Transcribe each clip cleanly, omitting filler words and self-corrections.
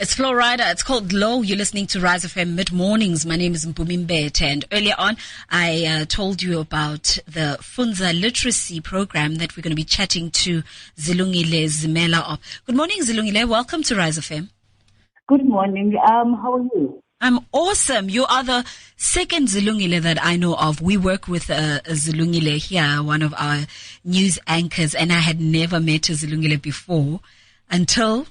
It's Florida. It's called Low. You're listening to Rise FM Mid-Mornings. My name is Mpumi. And earlier on, I told you about the FunDza Literacy program that we're going to be chatting to Zilungile Zimela of. Good morning, Zilungile. Welcome to Rise FM. Good morning. How are you? I'm awesome. You are the second Zilungile that I know of. We work with Zilungile here, one of our news anchors, and I had never met a Zilungile before until...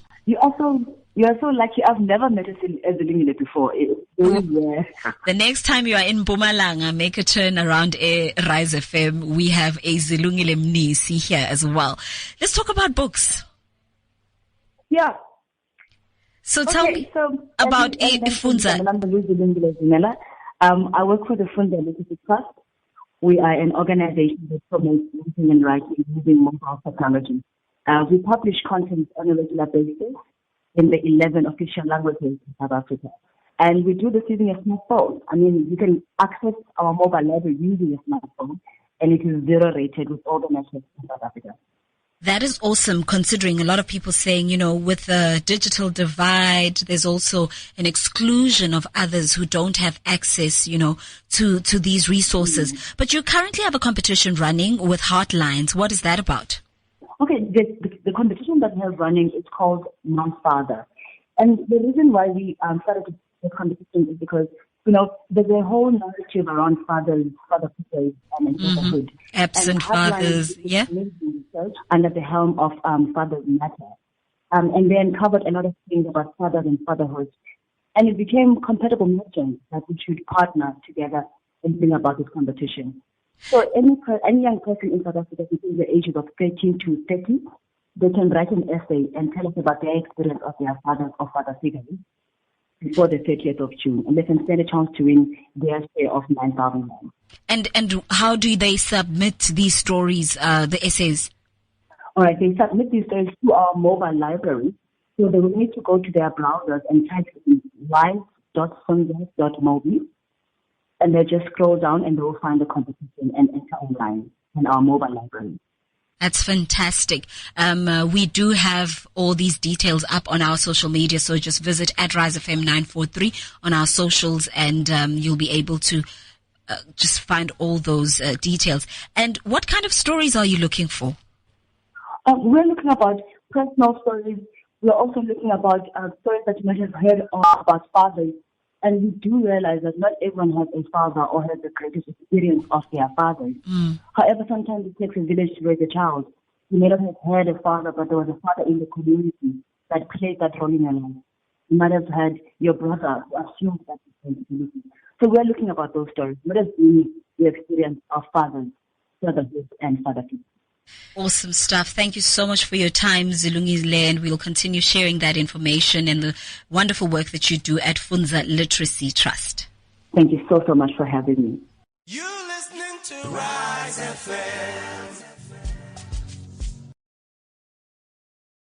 You are so lucky. I've never met a Zilungile before. It's very rare. The next time you are in Mpumalanga, make a turn around Rise FM. We have a Zilungile Mnisi here as well. Let's talk about books. Yeah. So tell me about FunDza. I'm Zilungile Zimela. I work for the FunDza Literacy Trust. We are an organization that promotes reading and writing using mobile technology. We publish content on a regular basis in the 11 official languages in South Africa. And we do this using a smartphone. I mean, you can access our mobile library using a smartphone, and it is zero rated with all the networks in South Africa. That is awesome, considering a lot of people saying, with the digital divide, there's also an exclusion of others who don't have access, to these resources. Mm-hmm. But you currently have a competition running with Heartlines. What is that about? Okay, the competition that we have running is called My Father. And the reason why we started the competition is because, there's a whole narrative around father figures and fatherhood. Absent fathers, yeah. Under the helm of Fathers Matter. And they uncovered a lot of things about fathers and fatherhood. And it became compatible mission that we should partner together and bring about this competition. So any young person in South Africa between the ages of 13 to 30, they can write an essay and tell us about their experience of their fathers or father figures before the 30th of June. And they can stand a chance to win their share of 9,000 rand. And how do they submit these stories, the essays? All right, they submit these stories to our mobile library. So they will need to go to their browsers and type in live.fundza.mobi. And they just scroll down and they will find the competition and enter online in our mobile library. That's fantastic. We do have all these details up on our social media, so just visit @RiseFM943 on our socials, and you'll be able to just find all those details. And what kind of stories are you looking for? We're looking about personal stories. We're also looking about stories that you might have heard about fathers. And we do realize that not everyone has a father or has the greatest experience of their fathers. However, sometimes it takes a village to raise a child. You may not have had a father, but there was a father in the community that played that role in your life. You might have had your brother who assumed that responsibility. So we're looking about those stories. What has been the experience of fathers, fatherhood, and fatherhood? Awesome stuff. Thank you so much for your time, Zilungile, and we'll continue sharing that information and the wonderful work that you do at FunDza Literacy Trust. Thank you so much for having me. You're listening to Rise FM.